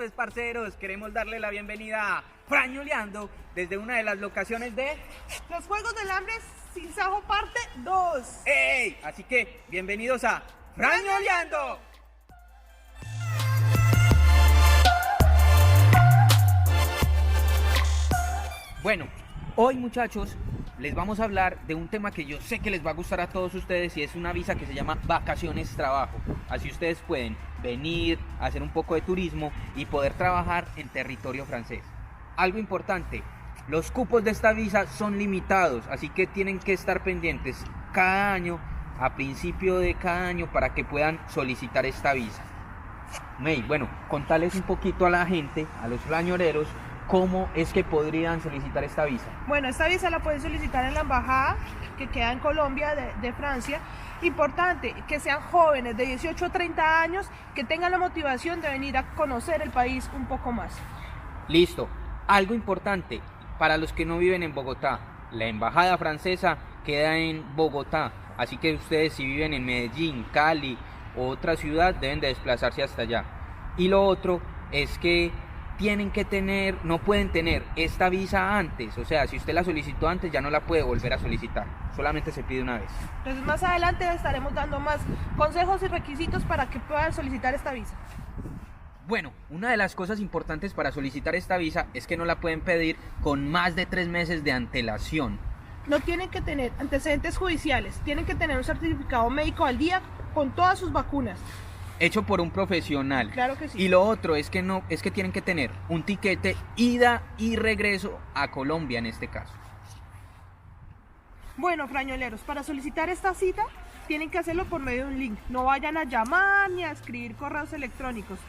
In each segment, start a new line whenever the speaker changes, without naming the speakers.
pues parceros, queremos darle la bienvenida a Frañuleando desde una de las locaciones de
Los Juegos del Hambre Sin Sajo parte 2.
¡Ey! Así que bienvenidos a Frañuleando. Bueno, hoy muchachos les vamos a hablar de un tema que yo sé que les va a gustar a todos ustedes y es una visa que se llama Vacaciones Trabajo. Así ustedes pueden venir, hacer un poco de turismo y poder trabajar en territorio francés. Algo importante, los cupos de esta visa son limitados, así que tienen que estar pendientes cada año, a principio de cada año, para que puedan solicitar esta visa. Bueno, contarles un poquito a la gente, a los frañoleros, cómo es que podrían solicitar esta visa.
Bueno, esta visa la pueden solicitar en la embajada que queda en Colombia de Francia. Importante, que sean jóvenes de 18 a 30 años, que tengan la motivación de venir a conocer el país un poco más.
Listo. Algo importante, para los que no viven en Bogotá, la embajada francesa queda en Bogotá, así que ustedes si viven en Medellín, Cali o otra ciudad deben de desplazarse hasta allá. Y lo otro es que no pueden tener esta visa antes, o sea, si usted la solicitó antes ya no la puede volver a solicitar, solamente se pide una vez.
Entonces más adelante estaremos dando más consejos y requisitos para que puedan solicitar esta visa.
Bueno, una de las cosas importantes para solicitar esta visa es que no la pueden pedir con más de 3 meses de antelación.
No tienen que tener antecedentes judiciales, tienen que tener un certificado médico al día con todas sus vacunas.
Hecho por un profesional.
Claro que sí.
Y lo otro es que tienen que tener un tiquete ida y regreso a Colombia en este caso.
Bueno, frañoleros, para solicitar esta cita tienen que hacerlo por medio de un link. No vayan a llamar ni a escribir correos electrónicos.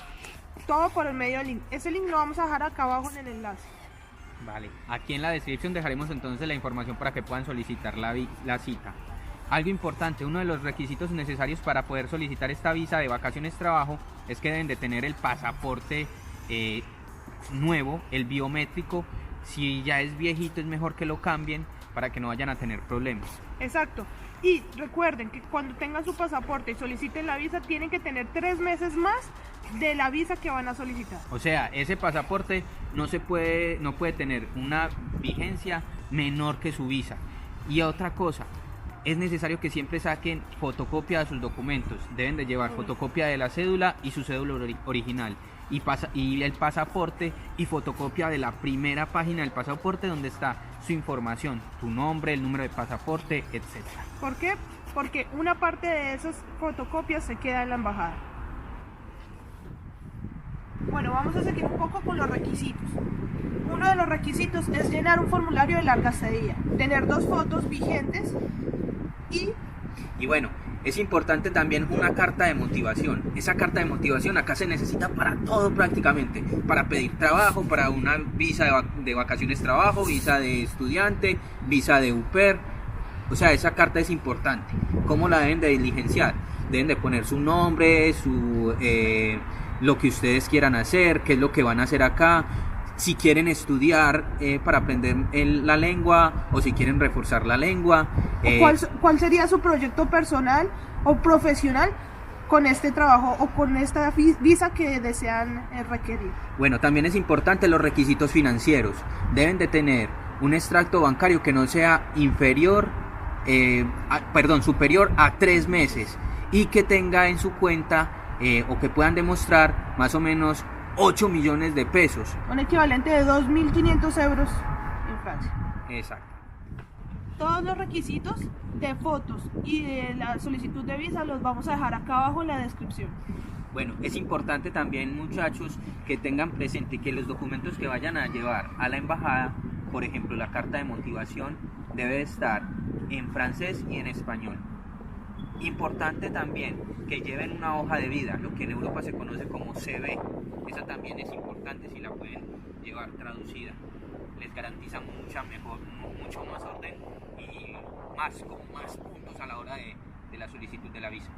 Todo por el medio del link. Ese link lo vamos a dejar acá abajo en el enlace.
Vale, aquí en la descripción dejaremos entonces la información para que puedan solicitar la cita. Algo importante, uno de los requisitos necesarios para poder solicitar esta visa de vacaciones trabajo es que deben de tener el pasaporte nuevo, el biométrico. Si ya es viejito es mejor que lo cambien para que no vayan a tener problemas.
Exacto. Y recuerden que cuando tengan su pasaporte y soliciten la visa tienen que tener 3 meses más de la visa que van a solicitar.
O sea, ese pasaporte no puede tener una vigencia menor que su visa. Y otra cosa, es necesario que siempre saquen fotocopia de sus documentos. Deben de llevar fotocopia de la cédula y su cédula original. Y el pasaporte y fotocopia de la primera página del pasaporte donde está su información, tu nombre, el número de pasaporte, etc.
¿Por qué? Porque una parte de esas fotocopias se queda en la embajada. Bueno, vamos a seguir un poco con los requisitos. Uno de los requisitos es llenar un formulario de larga estadía, tener 2 fotos vigentes y
bueno, es importante también una carta de motivación. Esa carta de motivación acá se necesita para todo prácticamente, para pedir trabajo, para una visa de vacaciones trabajo, visa de estudiante, visa de au pair. O sea, esa carta es importante. ¿Cómo la deben de diligenciar? Deben de poner su nombre, lo que ustedes quieran hacer, qué es lo que van a hacer acá, si quieren estudiar para aprender la lengua o si quieren reforzar la lengua.
¿Cuál sería su proyecto personal o profesional con este trabajo o con esta visa que desean requerir?
Bueno, también es importante los requisitos financieros. Deben de tener un extracto bancario que no sea superior a 3 meses y que tenga en su cuenta o que puedan demostrar más o menos 8 millones de pesos.
Un equivalente de 2.500 euros en Francia.
Exacto.
Todos los requisitos de fotos y de la solicitud de visa los vamos a dejar acá abajo en la descripción.
Bueno, es importante también, muchachos, que tengan presente que los documentos que vayan a llevar a la embajada, por ejemplo, la carta de motivación, debe estar en francés y en español. Importante también que lleven una hoja de vida, lo que en Europa se conoce como CV. Esa también es importante si la pueden llevar traducida. Les garantiza mucho más orden y con más puntos a la hora de la solicitud de la visa.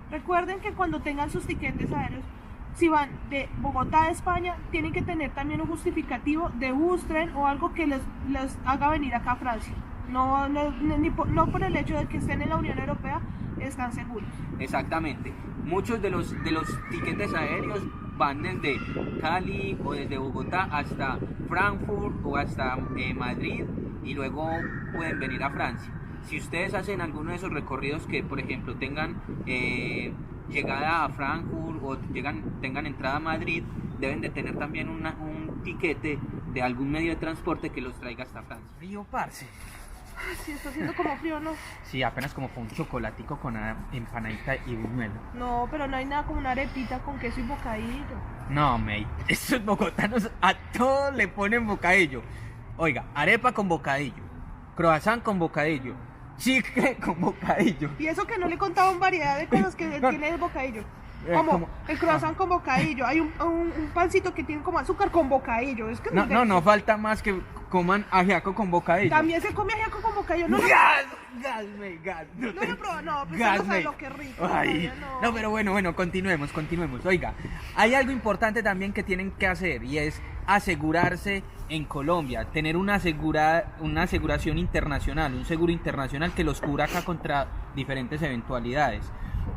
Recuerden que cuando tengan sus tiquetes aéreos, si van de Bogotá a España, tienen que tener también un justificativo de Bustren o algo que les haga venir acá a Francia. No por el hecho de que estén en la Unión Europea, están seguros.
Exactamente. Muchos de los tiquetes aéreos van desde Cali o desde Bogotá hasta Frankfurt o hasta Madrid y luego pueden venir a Francia. Si ustedes hacen alguno de esos recorridos que, por ejemplo, tengan llegada a Frankfurt o tengan entrada a Madrid, deben de tener también un tiquete de algún medio de transporte que los traiga hasta Francia. Frío, parce.
Ay, sí, está haciendo como frío, ¿no?
Sí, apenas como con un chocolatico con una empanadita y buñuelo.
No, pero no hay nada como una arepita con queso y bocadillo.
No, mate, esos bogotanos a todos le ponen bocadillo. Oiga, arepa con bocadillo, croissant con bocadillo, chicle con bocadillo.
Y eso que no le he contado en variedad de cosas que tiene el bocadillo. Como el croissant con bocadillo. Hay un pancito que tiene como azúcar con bocadillo. Es que
no falta más que coman ajiaco con bocadillo.
También se come ajiaco con bocadillo. No,
gas.
No lo probó, no, pues
Gas,
no sabe
mate.
lo que es rico.
Ay, no, pero bueno, continuemos. Oiga, hay algo importante también que tienen que hacer y es asegurarse en Colombia, tener una aseguración internacional, un seguro internacional que los cubra acá contra diferentes eventualidades.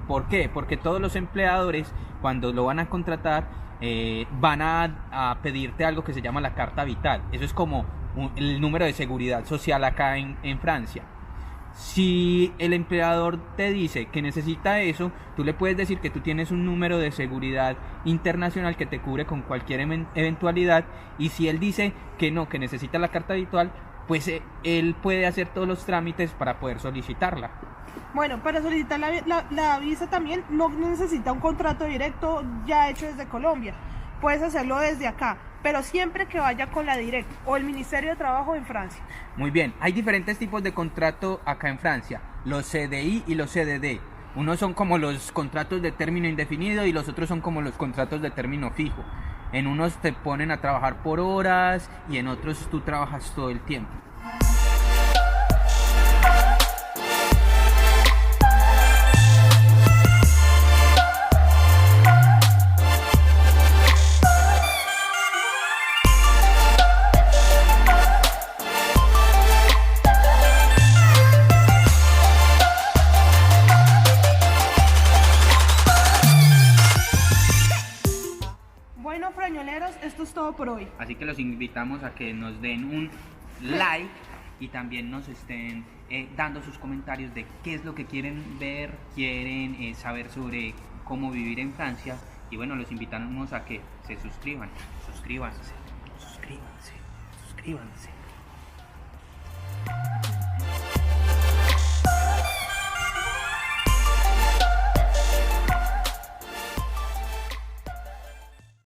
¿Por qué? Porque todos los empleadores, cuando lo van a contratar, van a pedirte algo que se llama la carta vital. Eso es como el número de seguridad social acá en Francia. Si el empleador te dice que necesita eso, tú le puedes decir que tú tienes un número de seguridad internacional que te cubre con cualquier eventualidad, y si él dice que no, que necesita la carta habitual, pues él puede hacer todos los trámites para poder solicitarla.
Bueno, para solicitar la visa también no necesita un contrato directo ya hecho desde Colombia. Puedes hacerlo desde acá, pero siempre que vaya con la Direct o el Ministerio de Trabajo en Francia.
Muy bien, hay diferentes tipos de contrato acá en Francia, los CDI y los CDD. Unos son como los contratos de término indefinido y los otros son como los contratos de término fijo. En unos te ponen a trabajar por horas y en otros tú trabajas todo el tiempo.
Bueno, frañoleros, esto es todo por hoy.
Así que los invitamos a que nos den un like y también nos estén dando sus comentarios de qué es lo que quieren ver, quieren saber sobre cómo vivir en Francia. Y bueno, los invitamos a que se suscriban. Suscríbanse.